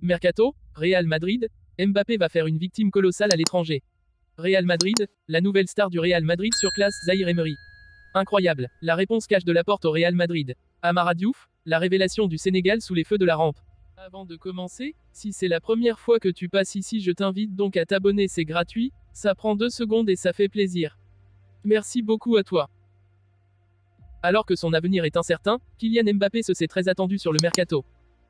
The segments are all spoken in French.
Mercato, Real Madrid, Mbappé va faire une victime colossale à l'étranger. Real Madrid, la nouvelle star du Real Madrid surclasse Zaïre Emery. Incroyable, la réponse cache de la porte au Real Madrid. Amara Diouf, la révélation du Sénégal sous les feux de la rampe. Avant de commencer, si c'est la première fois que tu passes ici, je t'invite donc à t'abonner, c'est gratuit, ça prend 2 secondes et ça fait plaisir. Merci beaucoup à toi. Alors que son avenir est incertain, Kylian Mbappé se sait très attendu sur le mercato.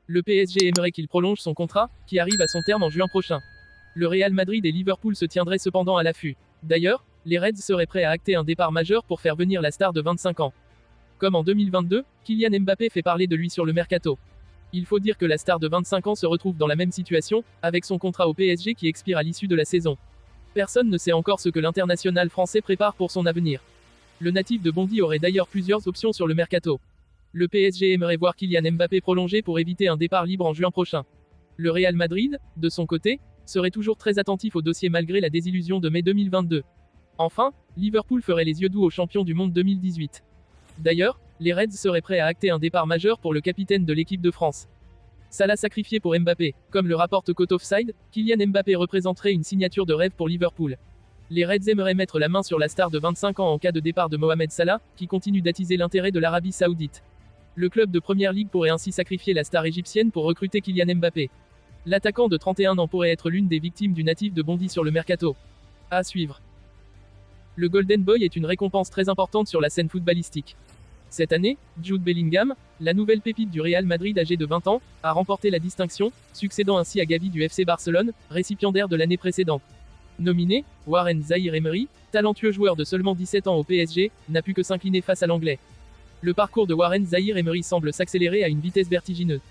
Le PSG aimerait qu'il prolonge son contrat, qui arrive à son terme en juin prochain. Le Real Madrid et Liverpool se tiendraient cependant à l'affût. D'ailleurs, les Reds seraient prêts à acter un départ majeur pour faire venir la star de 25 ans. Comme en 2022, Kylian Mbappé fait parler de lui sur le mercato. Il faut dire que la star de 25 ans se retrouve dans la même situation, avec son contrat au PSG qui expire à l'issue de la saison. Personne ne sait encore ce que l'international français prépare pour son avenir. Le natif de Bondy aurait d'ailleurs plusieurs options sur le mercato. Le PSG aimerait voir Kylian Mbappé prolonger pour éviter un départ libre en juin prochain. Le Real Madrid, de son côté, serait toujours très attentif au dossier malgré la désillusion de mai 2022. Enfin, Liverpool ferait les yeux doux aux champions du monde 2018. D'ailleurs, les Reds seraient prêts à acter un départ majeur pour le capitaine de l'équipe de France. Salah sacrifié pour Mbappé. Comme le rapporte Cote Offside, Kylian Mbappé représenterait une signature de rêve pour Liverpool. Les Reds aimeraient mettre la main sur la star de 25 ans en cas de départ de Mohamed Salah, qui continue d'attiser l'intérêt de l'Arabie Saoudite. Le club de Première Ligue pourrait ainsi sacrifier la star égyptienne pour recruter Kylian Mbappé. L'attaquant de 31 ans pourrait être l'une des victimes du natif de Bondy sur le mercato. À suivre. Le Golden Boy est une récompense très importante sur la scène footballistique. Cette année, Jude Bellingham, la nouvelle pépite du Real Madrid âgé de 20 ans, a remporté la distinction, succédant ainsi à Gavi du FC Barcelone, récipiendaire de l'année précédente. Nominé, Warren Zaïre Emery, talentueux joueur de seulement 17 ans au PSG, n'a pu que s'incliner face à l'anglais. Le parcours de Warren Zaïre Emery semble s'accélérer à une vitesse vertigineuse.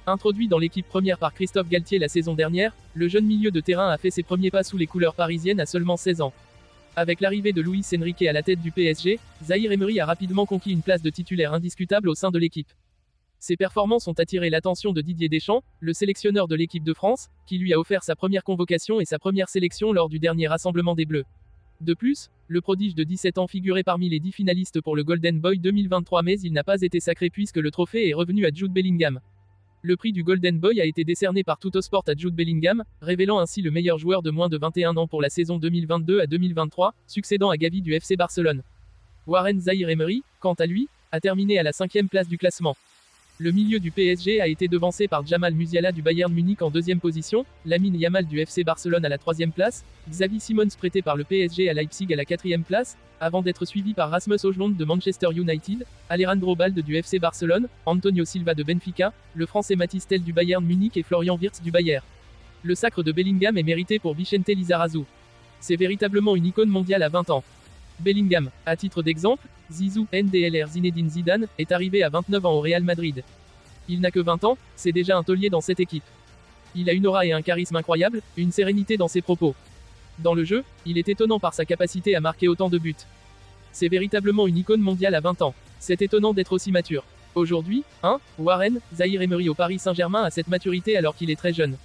Introduit dans l'équipe première par Christophe Galtier la saison dernière, le jeune milieu de terrain a fait ses premiers pas sous les couleurs parisiennes à seulement 16 ans. Avec l'arrivée de Luis Enrique à la tête du PSG, Zaïre Emery a rapidement conquis une place de titulaire indiscutable au sein de l'équipe. Ses performances ont attiré l'attention de Didier Deschamps, le sélectionneur de l'équipe de France, qui lui a offert sa première convocation et sa première sélection lors du dernier rassemblement des Bleus. De plus, le prodige de 17 ans figurait parmi les 10 finalistes pour le Golden Boy 2023 mais il n'a pas été sacré puisque le trophée est revenu à Jude Bellingham. Le prix du Golden Boy a été décerné par Tuttosport à Jude Bellingham, révélant ainsi le meilleur joueur de moins de 21 ans pour la saison 2022 à 2023, succédant à Gavi du FC Barcelone. Warren Zaïre Emery, quant à lui, a terminé à la 5e place du classement. Le milieu du PSG a été devancé par Jamal Musiala du Bayern Munich en 2e position, Lamine Yamal du FC Barcelone à la 3e place, Xavi Simons prêté par le PSG à Leipzig à la 4e place, avant d'être suivi par Rasmus Højlund de Manchester United, Alejandro Balde du FC Barcelone, Antonio Silva de Benfica, le Français Mathys Tel du Bayern Munich et Florian Wirtz du Bayern. Le sacre de Bellingham est mérité pour Vicente Lizarazu. C'est véritablement une icône mondiale à 20 ans. Bellingham, à titre d'exemple, Zizou NDLR Zinedine Zidane, est arrivé à 29 ans au Real Madrid. Il n'a que 20 ans, c'est déjà un taulier dans cette équipe. Il a une aura et un charisme incroyable, une sérénité dans ses propos. Dans le jeu, il est étonnant par sa capacité à marquer autant de buts. C'est véritablement une icône mondiale à 20 ans. C'est étonnant d'être aussi mature. Aujourd'hui, Warren Zaïre Emery au Paris Saint-Germain a cette maturité alors qu'il est très jeune.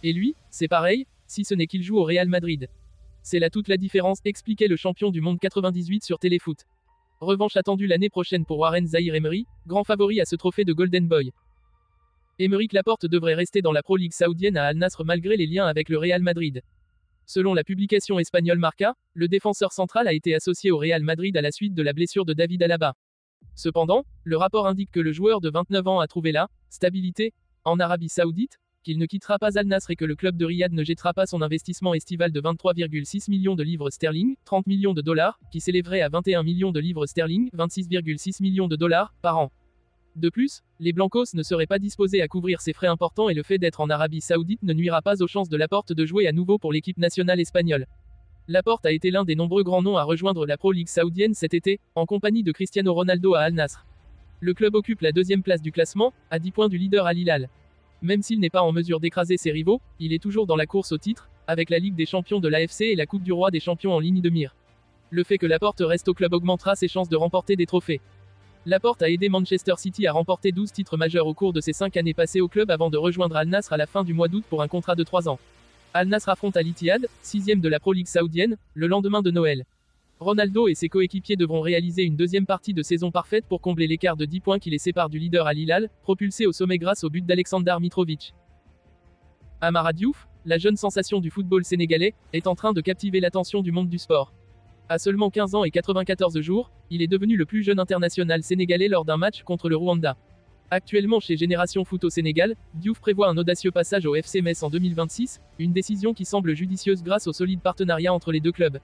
Et lui, c'est pareil, si ce n'est qu'il joue au Real Madrid. C'est là toute la différence, expliquait le champion du monde 98 sur Téléfoot. Revanche attendue l'année prochaine pour Warren Zaïre Emery, grand favori à ce trophée de Golden Boy. Aymeric Laporte devrait rester dans la Pro League saoudienne à Al Nasr malgré les liens avec le Real Madrid. Selon la publication espagnole Marca, le défenseur central a été associé au Real Madrid à la suite de la blessure de David Alaba. Cependant, le rapport indique que le joueur de 29 ans a trouvé la stabilité en Arabie Saoudite, qu'il ne quittera pas Al Nasr et que le club de Riyad ne jettera pas son investissement estival de 23,6 millions de livres sterling, 30 millions de dollars, qui s'élèverait à 21 millions de livres sterling, 26,6 millions de dollars, par an. De plus, les Blancos ne seraient pas disposés à couvrir ces frais importants et le fait d'être en Arabie Saoudite ne nuira pas aux chances de Laporte de jouer à nouveau pour l'équipe nationale espagnole. Laporte a été l'un des nombreux grands noms à rejoindre la Pro League saoudienne cet été, en compagnie de Cristiano Ronaldo à Al Nasr. Le club occupe la 2e place du classement, à 10 points du leader Al Hilal. Même s'il n'est pas en mesure d'écraser ses rivaux, il est toujours dans la course au titre, avec la Ligue des Champions de l'AFC et la Coupe du Roi des Champions en ligne de mire. Le fait que Laporte reste au club augmentera ses chances de remporter des trophées. Laporte a aidé Manchester City à remporter 12 titres majeurs au cours de ses 5 années passées au club avant de rejoindre Al Nasr à la fin du mois d'août pour un contrat de 3 ans. Al Nasr affronte Al Ittihad, 6e de la Pro League saoudienne, le lendemain de Noël. Ronaldo et ses coéquipiers devront réaliser une deuxième partie de saison parfaite pour combler l'écart de 10 points qui les sépare du leader Al Hilal, propulsé au sommet grâce au but d'Aleksandar Mitrovic. Amara Diouf, la jeune sensation du football sénégalais, est en train de captiver l'attention du monde du sport. À seulement 15 ans et 94 jours, il est devenu le plus jeune international sénégalais lors d'un match contre le Rwanda. Actuellement chez Génération Foot au Sénégal, Diouf prévoit un audacieux passage au FC Metz en 2026, une décision qui semble judicieuse grâce au solide partenariat entre les deux clubs.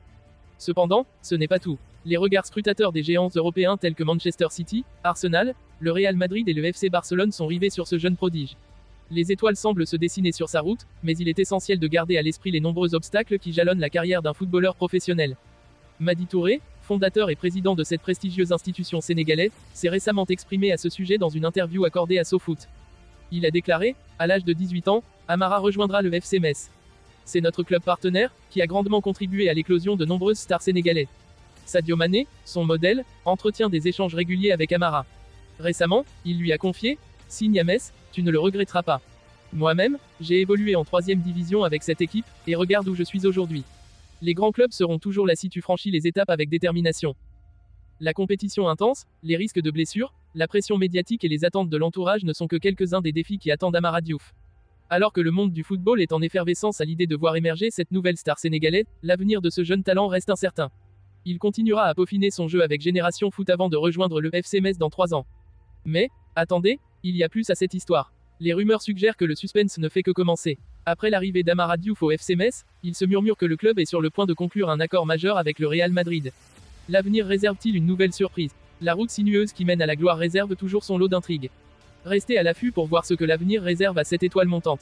Cependant, ce n'est pas tout. Les regards scrutateurs des géants européens tels que Manchester City, Arsenal, le Real Madrid et le FC Barcelone sont rivés sur ce jeune prodige. Les étoiles semblent se dessiner sur sa route, mais il est essentiel de garder à l'esprit les nombreux obstacles qui jalonnent la carrière d'un footballeur professionnel. Madi Touré, fondateur et président de cette prestigieuse institution sénégalaise, s'est récemment exprimé à ce sujet dans une interview accordée à SoFoot. Il a déclaré, à l'âge de 18 ans, Amara rejoindra le FC Metz. C'est notre club partenaire, qui a grandement contribué à l'éclosion de nombreuses stars sénégalaises. Sadio Mané, son modèle, entretient des échanges réguliers avec Amara. Récemment, il lui a confié, « Signe à Metz, tu ne le regretteras pas. Moi-même, j'ai évolué en 3e division avec cette équipe, et regarde où je suis aujourd'hui. » Les grands clubs seront toujours là si tu franchis les étapes avec détermination. La compétition intense, les risques de blessures, la pression médiatique et les attentes de l'entourage ne sont que quelques-uns des défis qui attendent Amara Diouf. Alors que le monde du football est en effervescence à l'idée de voir émerger cette nouvelle star sénégalaise, l'avenir de ce jeune talent reste incertain. Il continuera à peaufiner son jeu avec Génération Foot avant de rejoindre le FC Metz dans 3 ans. Mais, attendez, il y a plus à cette histoire. Les rumeurs suggèrent que le suspense ne fait que commencer. Après l'arrivée d'Amara Diouf au FC Metz, il se murmure que le club est sur le point de conclure un accord majeur avec le Real Madrid. L'avenir réserve-t-il une nouvelle surprise? La route sinueuse qui mène à la gloire réserve toujours son lot d'intrigues. Restez à l'affût pour voir ce que l'avenir réserve à cette étoile montante.